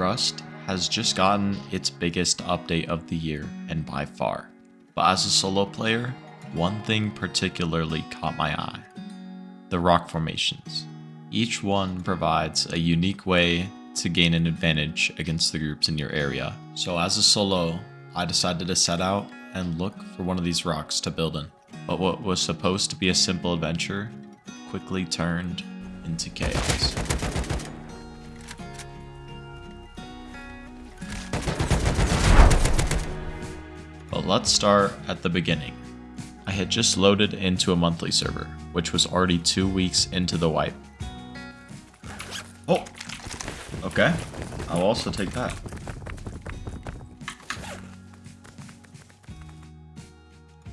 Rust has just gotten its biggest update of the year, and by far. But as a solo player, one thing particularly caught my eye. The rock formations. Each one provides a unique way to gain an advantage against the groups in your area. So as a solo, I decided to set out and look for one of these rocks to build in. But what was supposed to be a simple adventure quickly turned into chaos. But let's start at the beginning. I had just loaded into a monthly server, which was already 2 weeks into the wipe. Oh! Okay, I'll also take that.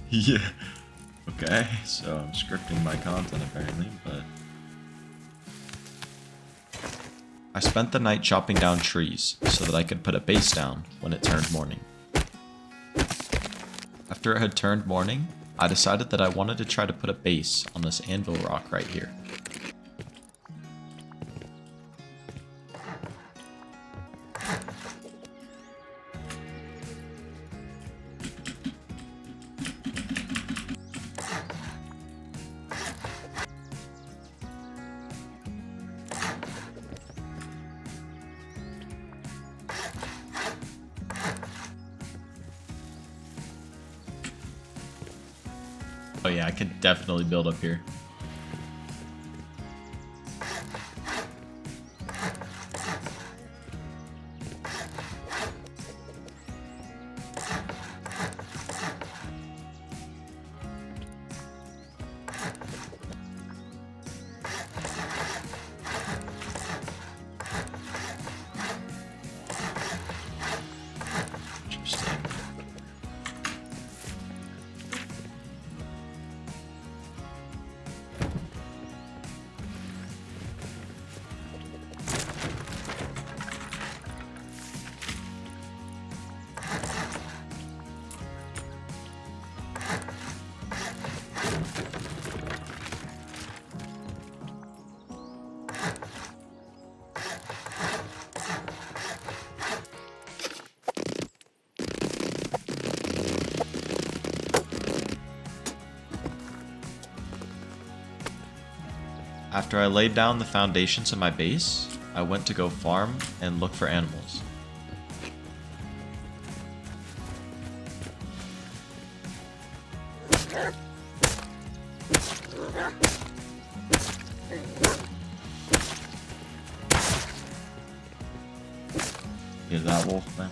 Yeah. Okay, so I'm scripting my content apparently, but... I spent the night chopping down trees so that I could put a base down when it turned morning. After it had turned morning, I decided that I wanted to try to put a base on this anvil rock right here. Oh yeah, I could definitely build up here. Interesting. After I laid down the foundations of my base, I went to go farm and look for animals. Hear that wolf, man?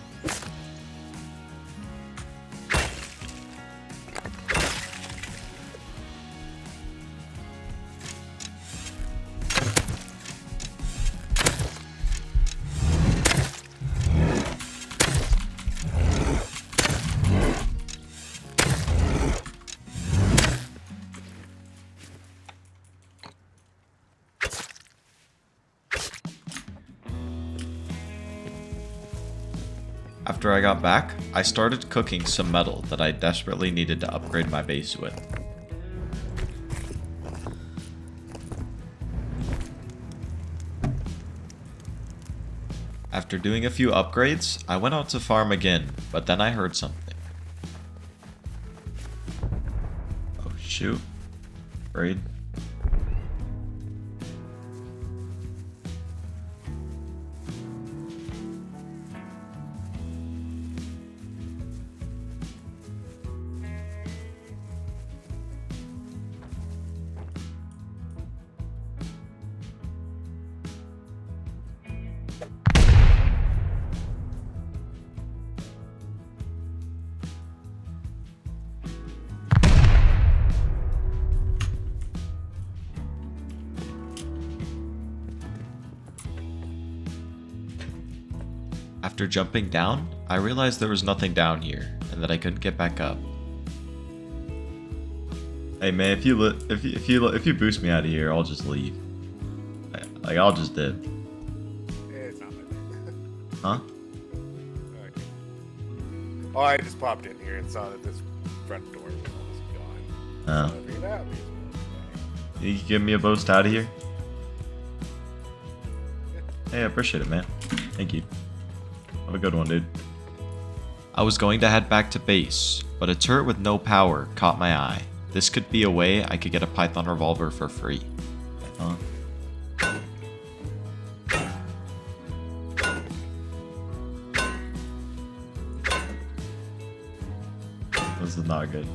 After I got back, I started cooking some metal that I desperately needed to upgrade my base with. After doing a few upgrades, I went out to farm again, but then I heard something. Oh shoot. Raid. After jumping down, I realized there was nothing down here, and that I couldn't get back up. Hey man, if you boost me out of here, I'll just leave. Like I'll just dip. It's not like that. Huh? Okay. Oh, I just popped in here and saw that this front door was gone. Oh. So I figured out these were okay. You can give me a boost out of here? Hey, I appreciate it, man. Thank you. Have a good one, dude. I was going to head back to base, but a turret with no power caught my eye. This could be a way I could get a Python revolver for free. Huh? This is not good.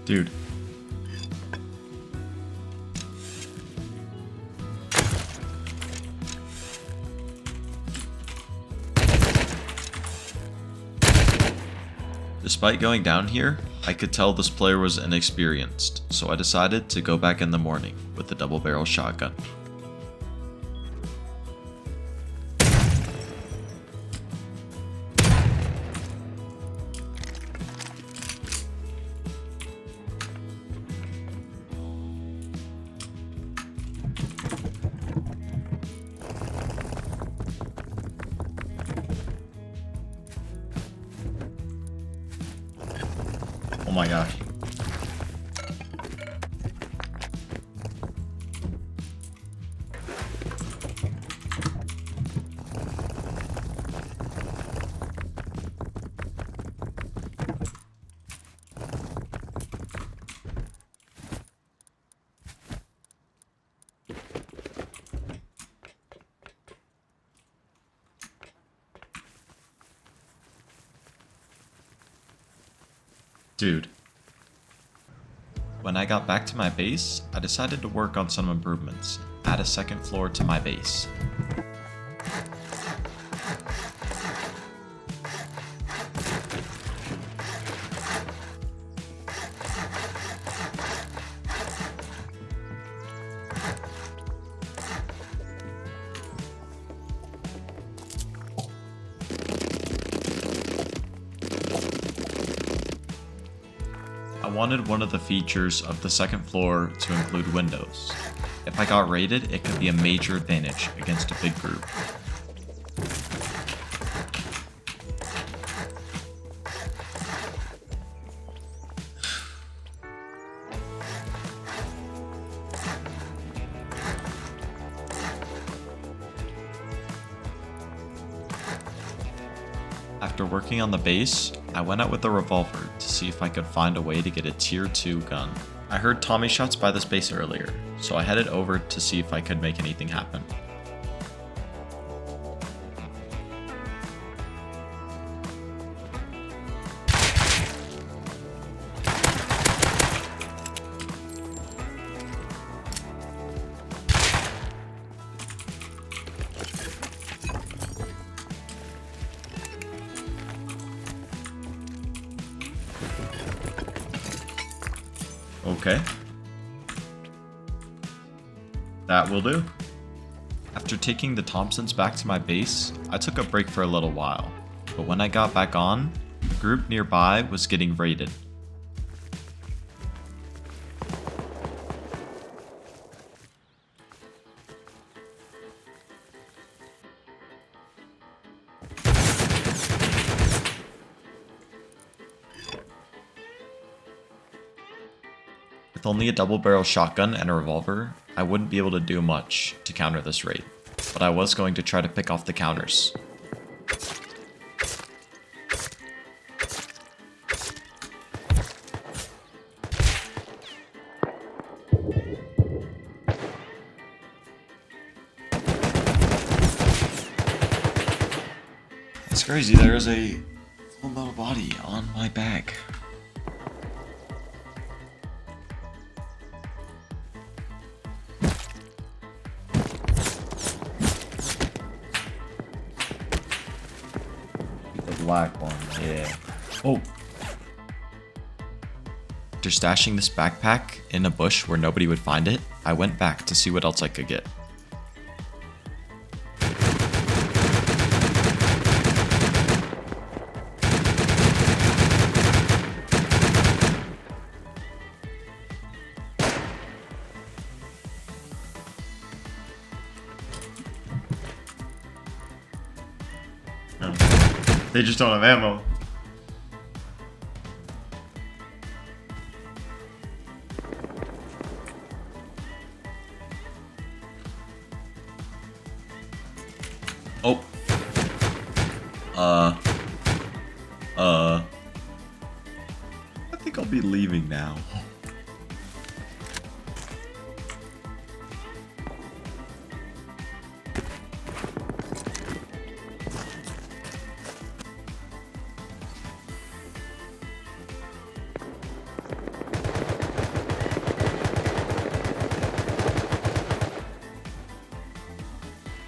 Dude. Despite going down here, I could tell this player was inexperienced, so I decided to go back in the morning with the double barrel shotgun. Oh my gosh. Dude. When I got back to my base, I decided to work on some improvements, add a second floor to my base. I wanted one of the features of the second floor to include windows. If I got raided, it could be a major advantage against a big group. After working on the base, I went out with a revolver to see if I could find a way to get a tier 2 gun. I heard Tommy shots by this base earlier, so I headed over to see if I could make anything happen. Okay. That will do. After taking the Thompsons back to my base, I took a break for a little while, but when I got back on, the group nearby was getting raided. With only a double-barrel shotgun and a revolver, I wouldn't be able to do much to counter this raid, but I was going to try to pick off the counters. It's crazy, there is a full metal body on my back. black one. Yeah. Oh. After stashing this backpack in a bush where nobody would find it, I went back to see what else I could get. They just don't have ammo. Oh. I think I'll be leaving now.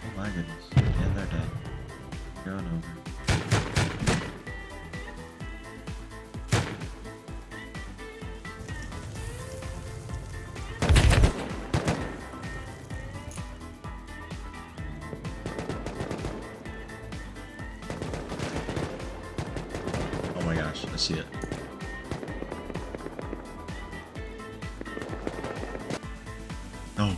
Oh my goodness. And they're dead. Going over. Oh my gosh, I see it. No.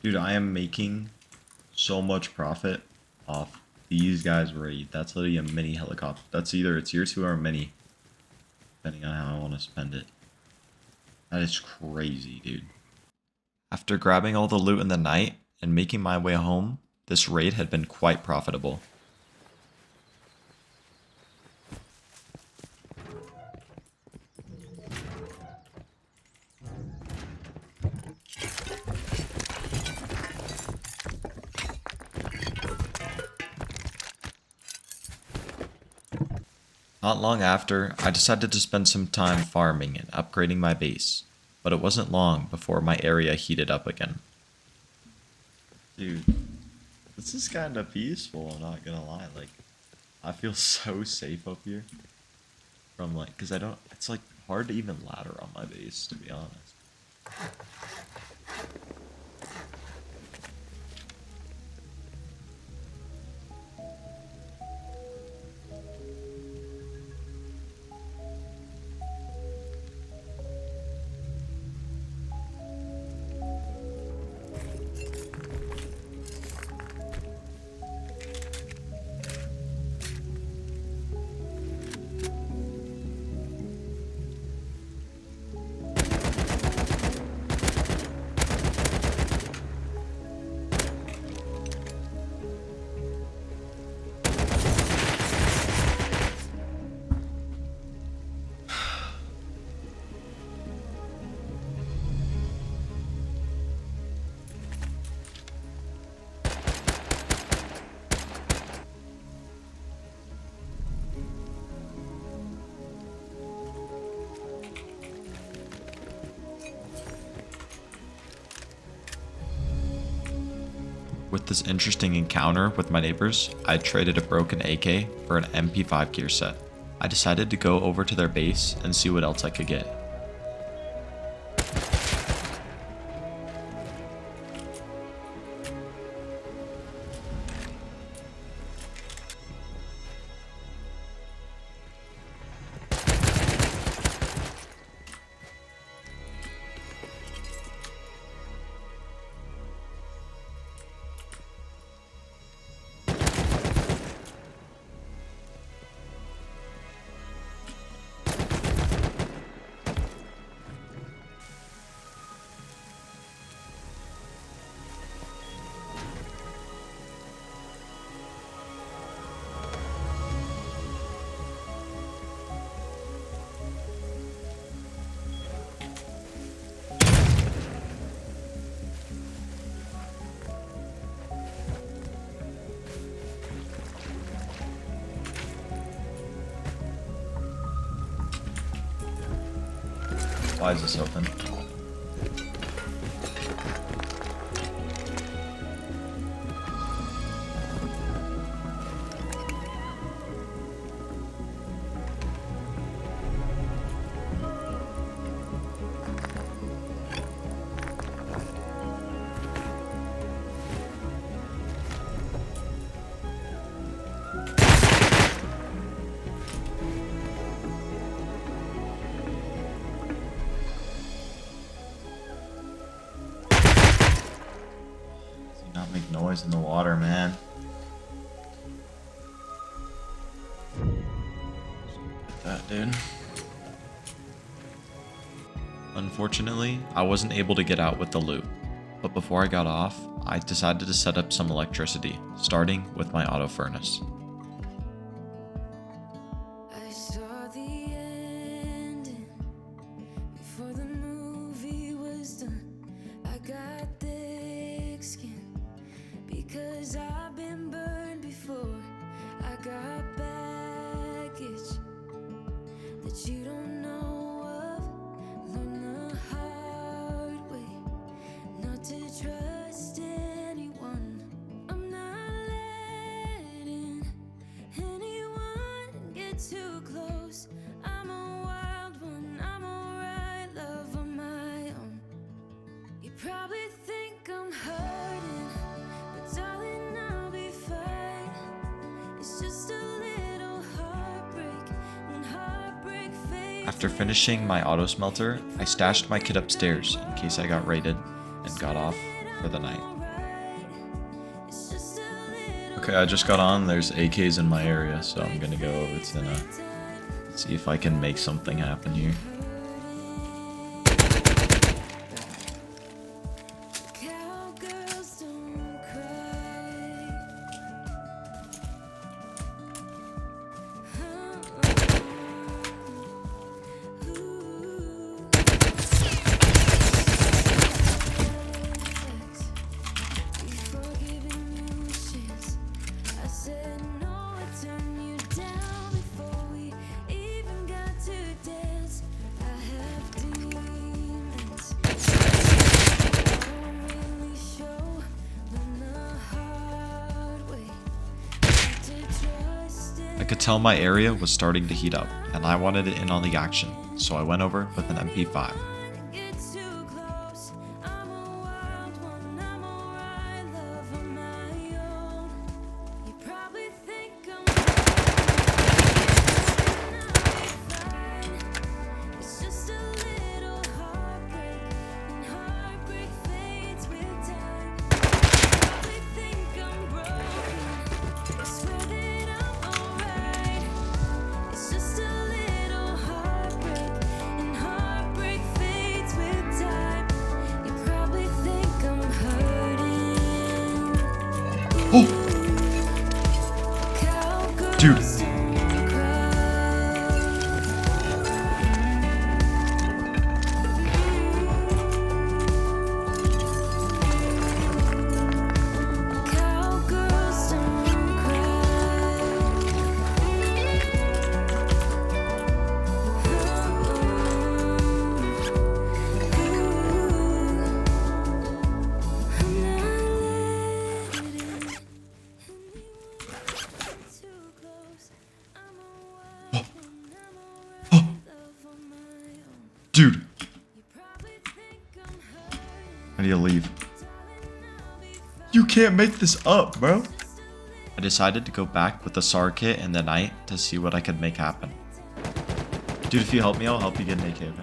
Dude, I am making so much profit off these guys' raid. That's literally a mini helicopter. That's either a tier 2 or a mini, depending on how I want to spend it. That is crazy, dude. After grabbing all the loot in the night and making my way home, this raid had been quite profitable. Not long after, I decided to spend some time farming and upgrading my base, but it wasn't long before my area heated up again. Dude, this is kind of peaceful, I'm not gonna lie. Like, I feel so safe up here. From like, cause it's like hard to even ladder on my base, to be honest. With this interesting encounter with my neighbors, I traded a broken AK for an MP5 gear set. I decided to go over to their base and see what else I could get. Why is this open? Not make noise in the water, man. That dude. Unfortunately, I wasn't able to get out with the loot, but before I got off, I decided to set up some electricity, starting with my auto furnace. I saw the ending before the movie was done. I got thick skin because I've been burned before. I got baggage that you don't know of. Learn the hard way not to trust anyone. I'm not letting anyone get too close. I'm a wild one, I'm alright, love on my own. You probably think I'm hurting, but darling, I'll be fine. It's just a little heartbreak, when heartbreak fades. After finishing my auto smelter, I stashed my kit upstairs in case I got raided and got off for the night. Okay, I just got on. There's AKs in my area, so I'm gonna go over to see if I can make something happen here. Cowgirls don't cry. Before giving you a chance, I said no, I turned you down before we even got to dance. I have demons. Don't really show, learn the hard way not to trust I could tell my area was starting to heat up, and I wanted it in on the action, so I went over with an MP5. get too close. I'm a wild one, I'm alright, love on my own. You probably think I'm fine. It's just a little heartbreak, and heartbreak fades with time. You probably think I'm broken, I swear that I'm alright. It's just a little heartbreak, and heartbreak fades with time. You probably think I'm hurting. Dude. Cowgirls don't cry. Cowgirls don't Dude, I need to leave. You can't make this up, bro. I decided to go back with the SAR kit in the night to see what I could make happen. Dude, if you help me, I'll help you get an AK, okay?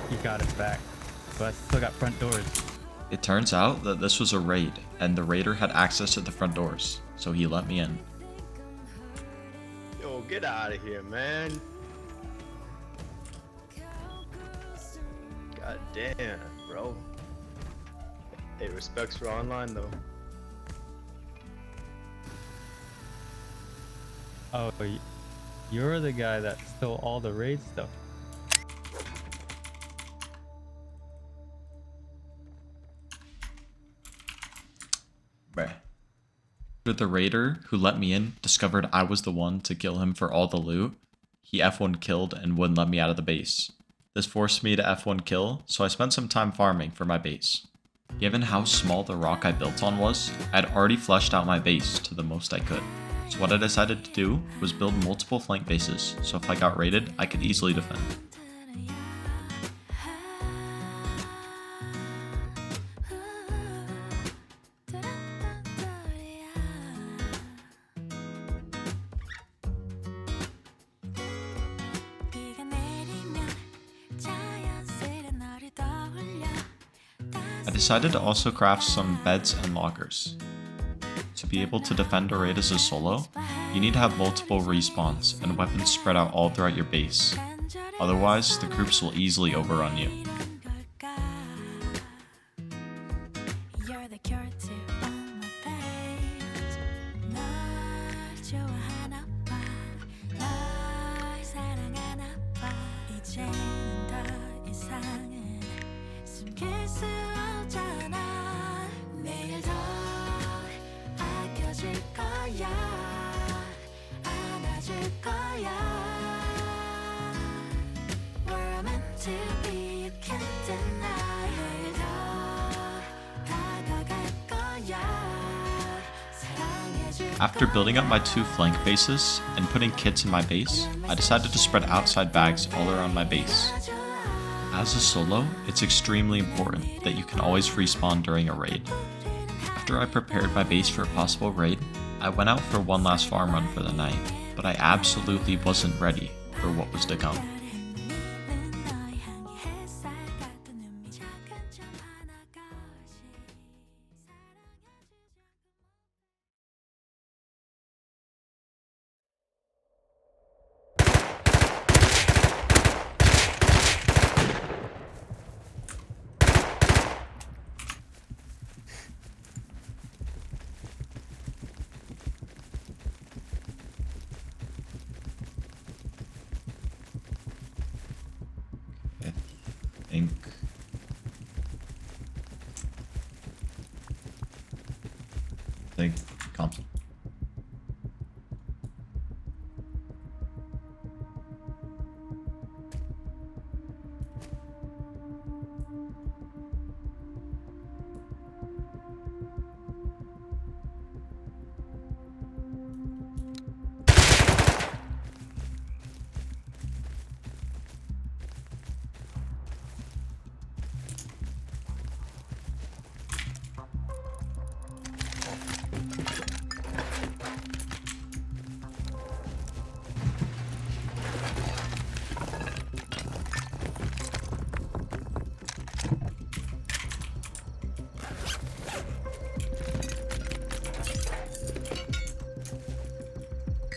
He got it back. But I still got front doors. It turns out that this was a raid, and the raider had access to the front doors, so he let me in. Yo, get out of here, man. God damn, bro. Hey, respects for online, though. Oh, you're the guy that stole all the raid stuff. Bruh. The raider who let me in discovered I was the one to kill him for all the loot. he F1 killed and wouldn't let me out of the base. This forced me to F1 kill, so I spent some time farming for my base. Given how small the rock I built on was, I had already fleshed out my base to the most I could. So what I decided to do was build multiple flank bases, so if I got raided, I could easily defend. I decided to also craft some beds and lockers. To be able to defend a raid as a solo, you need to have multiple respawns and weapons spread out all throughout your base. Otherwise, the groups will easily overrun you. After building up my 2 flank bases and putting kits in my base, I decided to spread outside bags all around my base. As a solo, it's extremely important that you can always respawn during a raid. After I prepared my base for a possible raid, I went out for one last farm run for the night, but I absolutely wasn't ready for what was to come. I think console.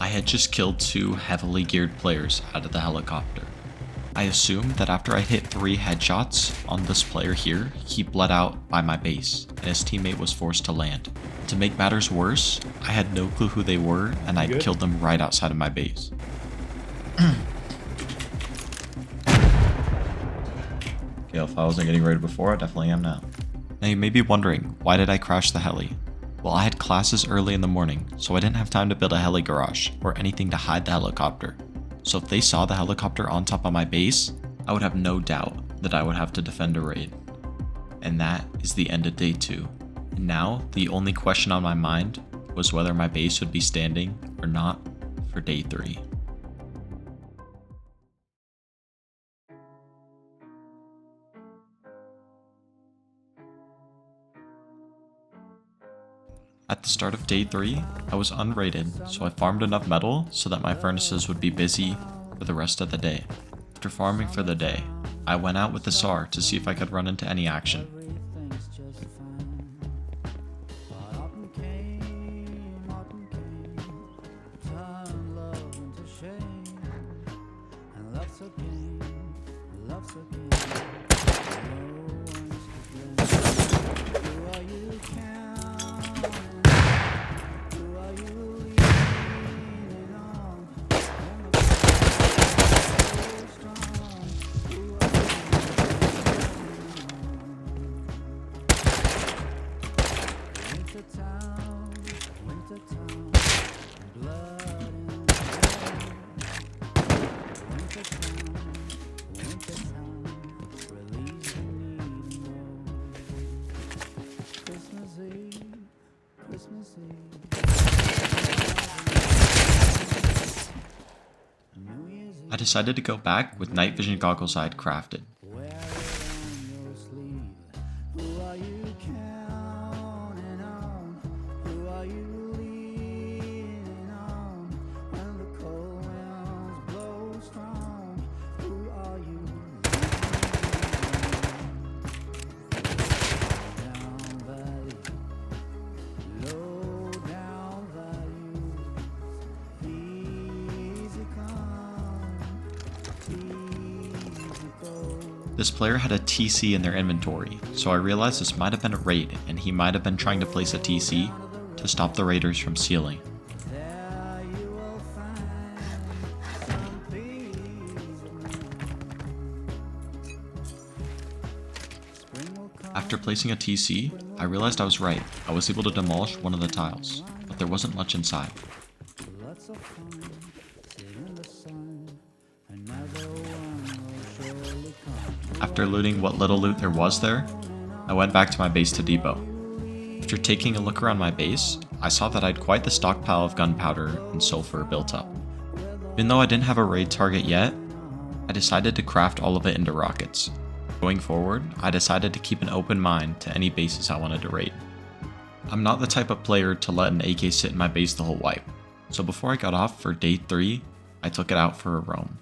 I had just killed 2 heavily geared players out of the helicopter. I assumed that after I hit 3 headshots on this player here, he bled out by my base, and his teammate was forced to land. To make matters worse, I had no clue who they were, and I'd killed them right outside of my base. Okay, if I wasn't getting raided before, I definitely am now. Now you may be wondering, why did I crash the heli? Well, I had classes early in the morning, so I didn't have time to build a heli garage or anything to hide the helicopter. So if they saw the helicopter on top of my base, I would have no doubt that I would have to defend a raid. And that is the end of day 2. And now, the only question on my mind was whether my base would be standing or not for day 3. At the start of day 3, I was unrated, so I farmed enough metal so that my furnaces would be busy for the rest of the day. After farming for the day, I went out with the SAR to see if I could run into any action. I decided to go back with night vision goggles I had crafted. This player had a TC in their inventory, so I realized this might have been a raid and he might have been trying to place a TC to stop the raiders from sealing. After placing a TC, I realized I was right. I was able to demolish one of the tiles, but there wasn't much inside. After looting what little loot there was there, I went back to my base to depot. After taking a look around my base, I saw that I had quite the stockpile of gunpowder and sulfur built up. Even though I didn't have a raid target yet, I decided to craft all of it into rockets. Going forward, I decided to keep an open mind to any bases I wanted to raid. I'm not the type of player to let an AK sit in my base the whole wipe, so before I got off for day 3, I took it out for a roam.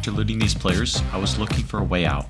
After looting these players, I was looking for a way out.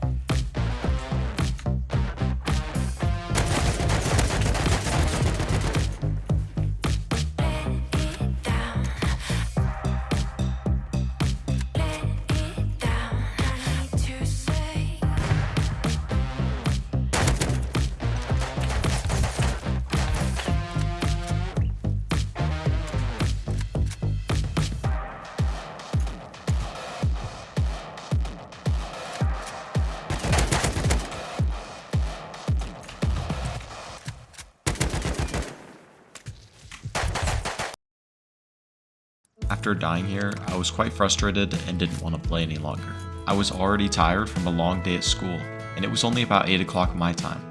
After dying here, I was quite frustrated and didn't want to play any longer. I was already tired from a long day at school, and it was only about 8 o'clock my time,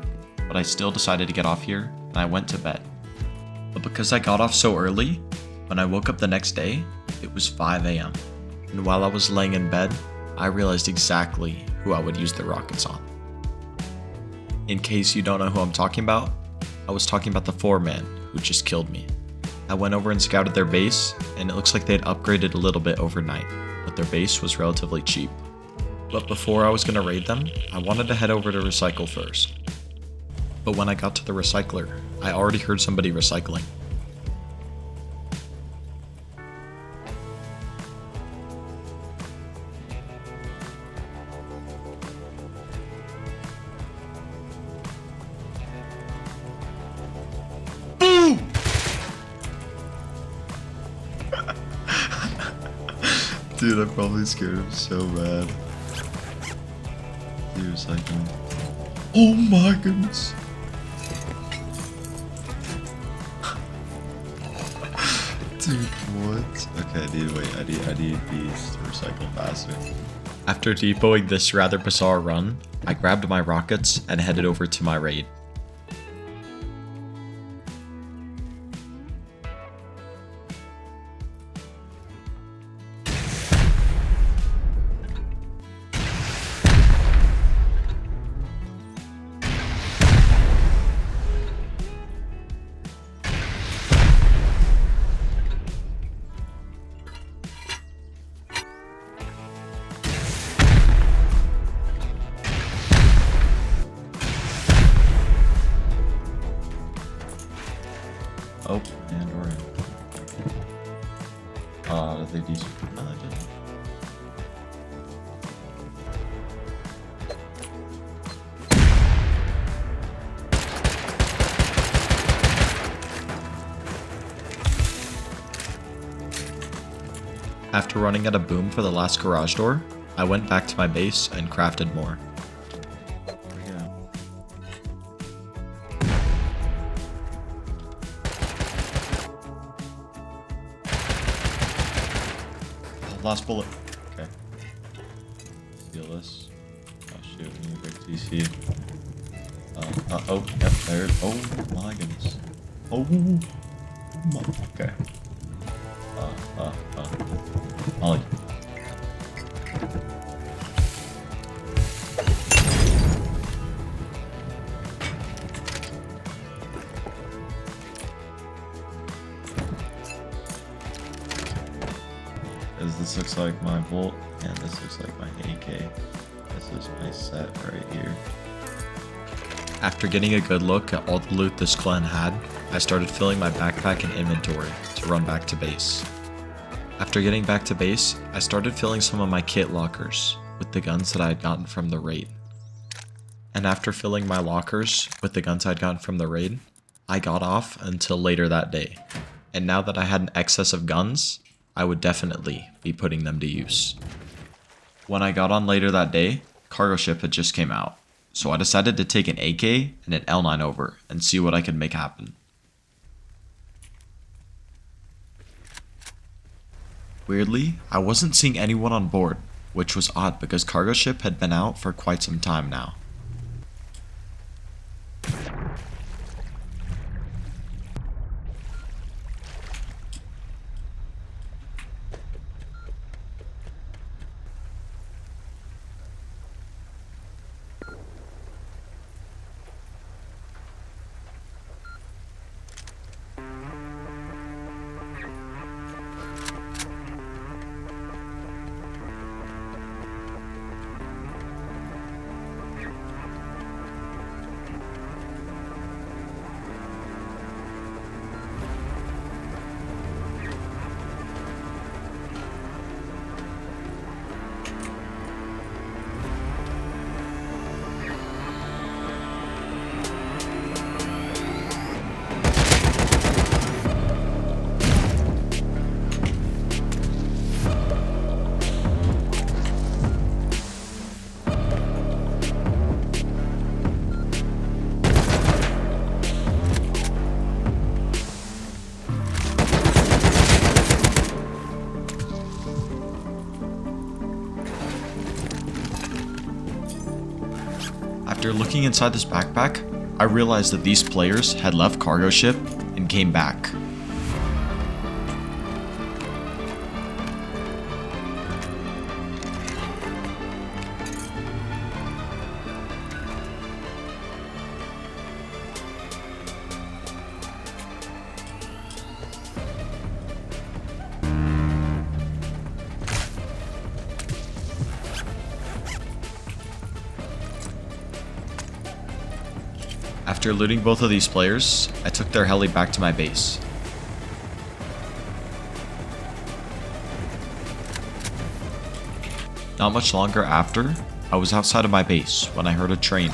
but I still decided to get off here, and I went to bed. But because I got off so early, when I woke up the next day, it was 5 a.m. And while I was laying in bed, I realized exactly who I would use the rockets on. In case you don't know who I'm talking about, I was talking about the 4-man who just killed me. I went over and scouted their base, and it looks like they had upgraded a little bit overnight, but their base was relatively cheap. But before I was going to raid them, I wanted to head over to recycle first. But when I got to the recycler, I already heard somebody recycling. Dude, I probably scared him so bad. recycling. Oh my goodness. Dude, what? Okay, I need these to recycle faster. After depoting this rather bizarre run, I grabbed my rockets and headed over to my raid. Oh, and we're in. Did they do? No, they didn't. After running out of boom for the last garage door, I went back to my base and crafted more. There we go. Last bullet. Okay. Steal this. Oh shoot, we need a big TC. Oh, yep, there. Oh my goodness. Oh my. Okay. Molly. This looks like my Volt, and this looks like my AK. This is my set right here. After getting a good look at all the loot this clan had, I started filling my backpack and inventory to run back to base. After getting back to base, I started filling some of my kit lockers with the guns that I had gotten from the raid. And after filling my lockers with the guns I'd gotten from the raid, I got off until later that day. And now that I had an excess of guns, I would definitely be putting them to use. When I got on later that day, cargo ship had just came out, so I decided to take an AK and an L9 over and see what I could make happen. Weirdly, I wasn't seeing anyone on board, which was odd because cargo ship had been out for quite some time now. After looking inside this backpack, I realized that these players had left cargo ship and came back. After looting both of these players, I took their heli back to my base. Not much longer after, I was outside of my base when I heard a train.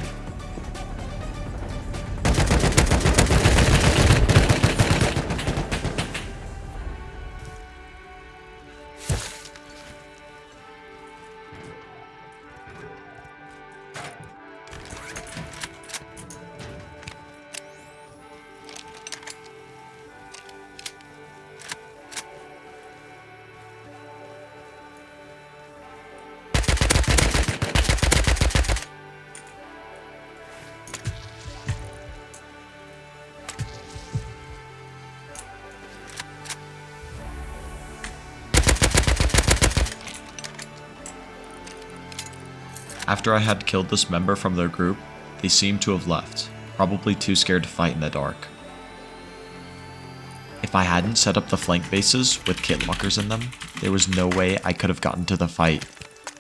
After I had killed this member from their group, they seemed to have left, probably too scared to fight in the dark. If I hadn't set up the flank bases with kit lockers in them, there was no way I could have gotten to the fight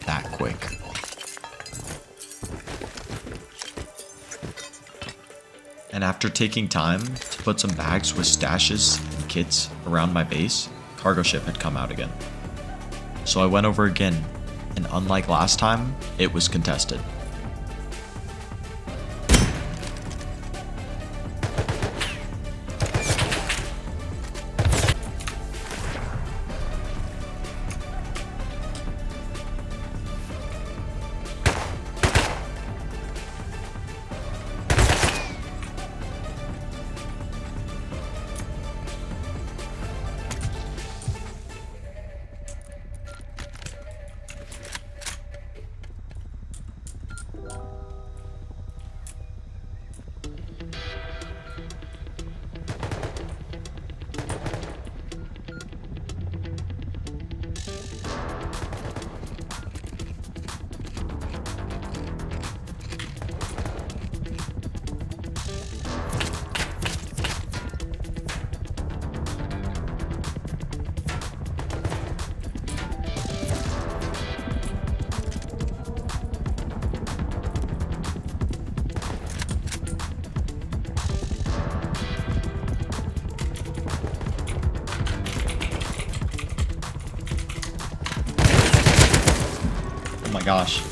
that quick. And after taking time to put some bags with stashes and kits around my base, cargo ship had come out again. So I went over again, and unlike last time, it was contested. Oh my gosh.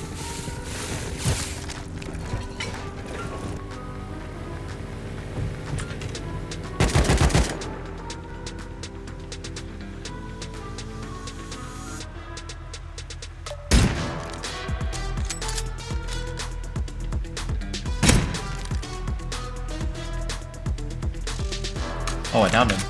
Oh, I downed him.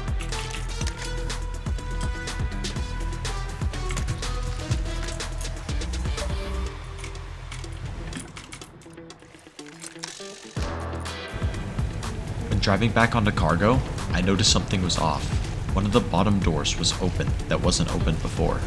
When driving back onto cargo, I noticed something was off. One of the bottom doors was open that wasn't open before.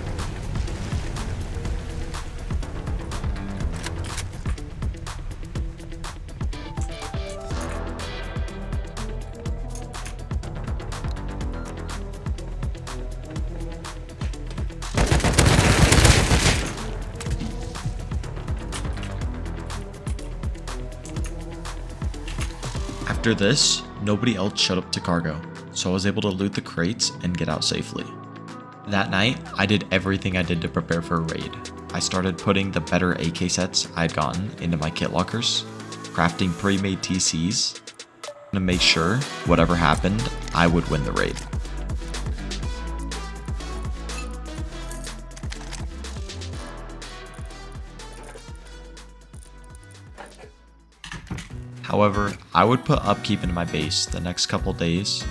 After this, nobody else showed up to cargo, so I was able to loot the crates and get out safely. That night, I did everything I did to prepare for a raid. I started putting the better AK sets I had gotten into my kit lockers, crafting pre-made TCs, to make sure, whatever happened, I would win the raid. However, I would put upkeep into my base the next couple days,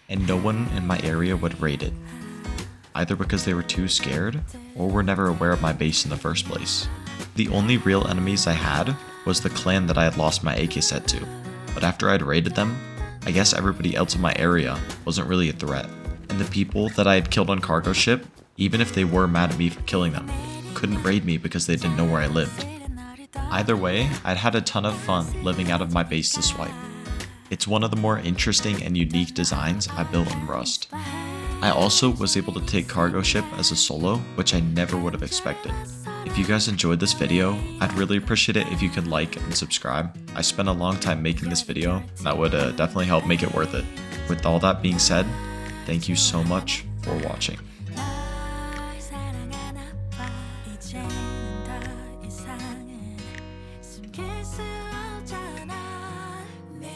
and no one in my area would raid it, either because they were too scared, or were never aware of my base in the first place. The only real enemies I had was the clan that I had lost my AK set to, but after I'd raided them, I guess everybody else in my area wasn't really a threat, and the people that I had killed on cargo ship, even if they were mad at me for killing them, couldn't raid me because they didn't know where I lived. Either way, I'd had a ton of fun living out of my base to swipe. It's one of the more interesting and unique designs I built in Rust. I also was able to take cargo ship as a solo, which I never would have expected. If you guys enjoyed this video, I'd really appreciate it if you could like and subscribe. I spent a long time making this video, and that would definitely help make it worth it. With all that being said, thank you so much for watching. 이제는 더 이상은 숨길 수 없잖아.